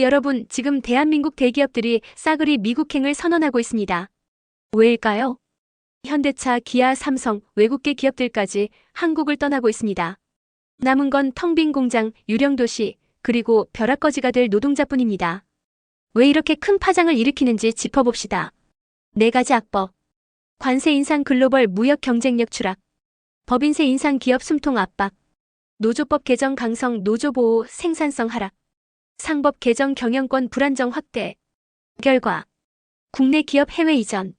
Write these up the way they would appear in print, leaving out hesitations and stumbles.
여러분, 지금 대한민국 대기업들이 싸그리 미국행을 선언하고 있습니다. 왜일까요? 현대차, 기아, 삼성, 외국계 기업들까지 한국을 떠나고 있습니다. 남은 건 텅 빈 공장, 유령 도시, 그리고 벼락거지가 될 노동자뿐입니다. 왜 이렇게 큰 파장을 일으키는지 짚어봅시다. 4가지 악법. 관세 인상, 글로벌 무역 경쟁력 추락. 법인세 인상, 기업 숨통 압박. 노조법 개정, 강성 노조 보호, 생산성 하락. 상법 개정, 경영권 불안정 확대. 결과 국내 기업 해외 이전,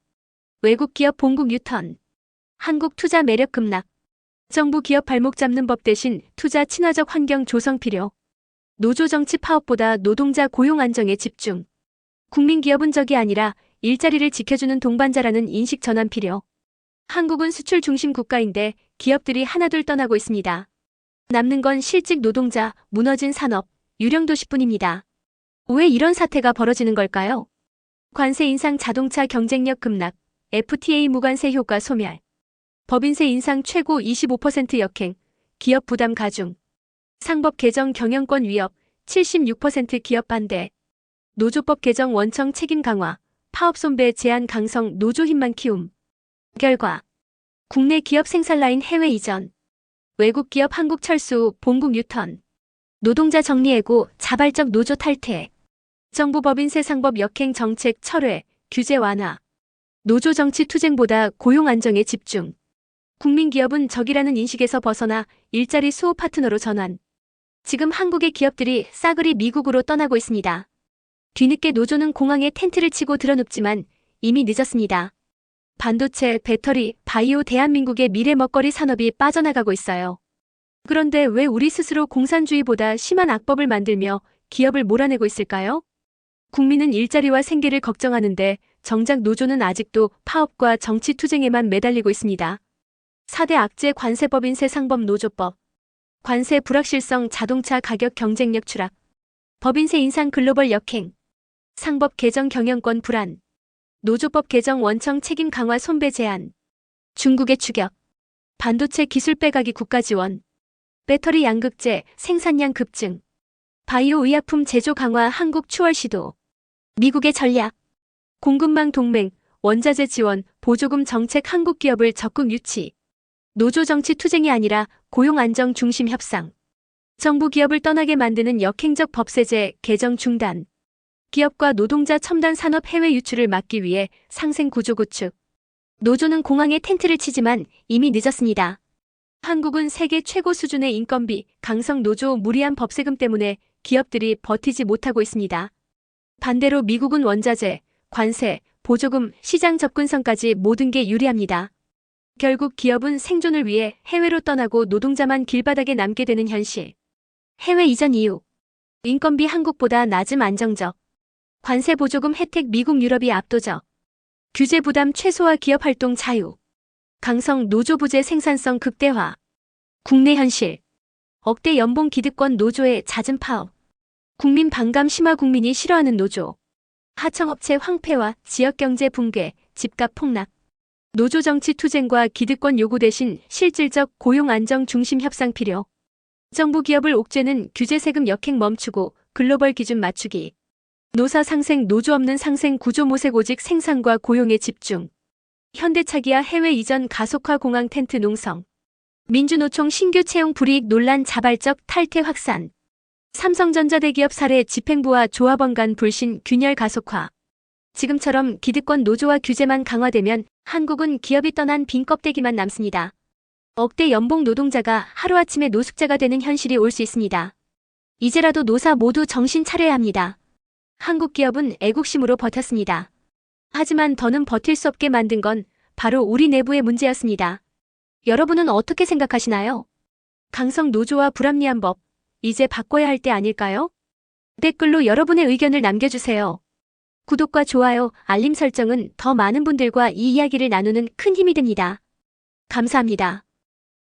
외국 기업 본국 유턴, 한국 투자 매력 급락. 정부 기업 발목 잡는 법 대신 투자 친화적 환경 조성 필요. 노조 정치 파업보다 노동자 고용 안정에 집중. 국민 기업은 적이 아니라 일자리를 지켜주는 동반자라는 인식 전환 필요. 한국은 수출 중심 국가인데 기업들이 하나둘 떠나고 있습니다. 남는 건 실직 노동자, 무너진 산업, 유령 도시뿐입니다. 왜 이런 사태가 벌어지는 걸까요? 관세 인상, 자동차 경쟁력 급락, FTA 무관세 효과 소멸. 법인세 인상 최고 25% 역행, 기업 부담 가중. 상법 개정, 경영권 위협, 76% 기업 반대. 노조법 개정, 원청 책임 강화, 파업 손배 제한, 강성 노조 힘만 키움. 결과 국내 기업 생산 라인 해외 이전, 외국 기업 한국 철수 본국 유턴. 노동자 정리해고, 자발적 노조 탈퇴. 정부 법인세 상법 역행 정책 철회, 규제 완화. 노조 정치 투쟁보다 고용 안정에 집중. 국민 기업은 적이라는 인식에서 벗어나 일자리 수호 파트너로 전환. 지금 한국의 기업들이 싸그리 미국으로 떠나고 있습니다. 뒤늦게 노조는 공항에 텐트를 치고 드러눕지만 이미 늦었습니다. 반도체, 배터리, 바이오 대한민국의 미래 먹거리 산업이 빠져나가고 있어요. 그런데 왜 우리 스스로 공산주의보다 심한 악법을 만들며 기업을 몰아내고 있을까요? 국민은 일자리와 생계를 걱정하는데 정작 노조는 아직도 파업과 정치 투쟁에만 매달리고 있습니다. 4대 악재, 관세법인세 상법 노조법. 관세 불확실성, 자동차 가격 경쟁력 추락. 법인세 인상, 글로벌 역행. 상법 개정, 경영권 불안. 노조법 개정, 원청 책임 강화 손배 제한. 중국의 추격. 반도체 기술 빼가기 국가 지원. 배터리 양극재, 생산량 급증. 바이오 의약품 제조 강화, 한국 추월 시도. 미국의 전략. 공급망 동맹, 원자재 지원, 보조금 정책, 한국 기업을 적극 유치. 노조 정치 투쟁이 아니라 고용 안정 중심 협상. 정부 기업을 떠나게 만드는 역행적 법세제 개정 중단. 기업과 노동자 첨단 산업 해외 유출을 막기 위해 상생 구조 구축. 노조는 공항에 텐트를 치지만 이미 늦었습니다. 한국은 세계 최고 수준의 인건비, 강성 노조, 무리한 법세금 때문에 기업들이 버티지 못하고 있습니다. 반대로 미국은 원자재, 관세, 보조금, 시장 접근성까지 모든 게 유리합니다. 결국 기업은 생존을 위해 해외로 떠나고 노동자만 길바닥에 남게 되는 현실. 해외 이전 이유. 인건비 한국보다 낮음 안정적. 관세 보조금 혜택 미국 유럽이 압도적. 규제 부담 최소화, 기업 활동 자유. 강성 노조 부재, 생산성 극대화. 국내 현실. 억대 연봉 기득권 노조의 잦은 파업. 국민 반감 심화, 국민이 싫어하는 노조. 하청업체 황폐화, 지역경제 붕괴, 집값 폭락. 노조 정치 투쟁과 기득권 요구 대신 실질적 고용 안정 중심 협상 필요. 정부 기업을 옥죄는 규제 세금 역행 멈추고 글로벌 기준 맞추기. 노사 상생, 노조 없는 상생 구조 모색, 오직 생산과 고용에 집중. 현대차, 기아 해외 이전 가속화, 공항 텐트 농성. 민주노총 신규 채용 불이익 논란, 자발적 탈퇴 확산. 삼성전자 대기업 사례, 집행부와 조합원 간 불신, 균열 가속화. 지금처럼 기득권 노조와 규제만 강화되면 한국은 기업이 떠난 빈 껍데기만 남습니다. 억대 연봉 노동자가 하루아침에 노숙자가 되는 현실이 올 수 있습니다. 이제라도 노사 모두 정신 차려야 합니다. 한국 기업은 애국심으로 버텼습니다. 하지만 더는 버틸 수 없게 만든 건 바로 우리 내부의 문제였습니다. 여러분은 어떻게 생각하시나요? 강성 노조와 불합리한 법, 이제 바꿔야 할 때 아닐까요? 댓글로 여러분의 의견을 남겨주세요. 구독과 좋아요, 알림 설정은 더 많은 분들과 이 이야기를 나누는 큰 힘이 됩니다. 감사합니다.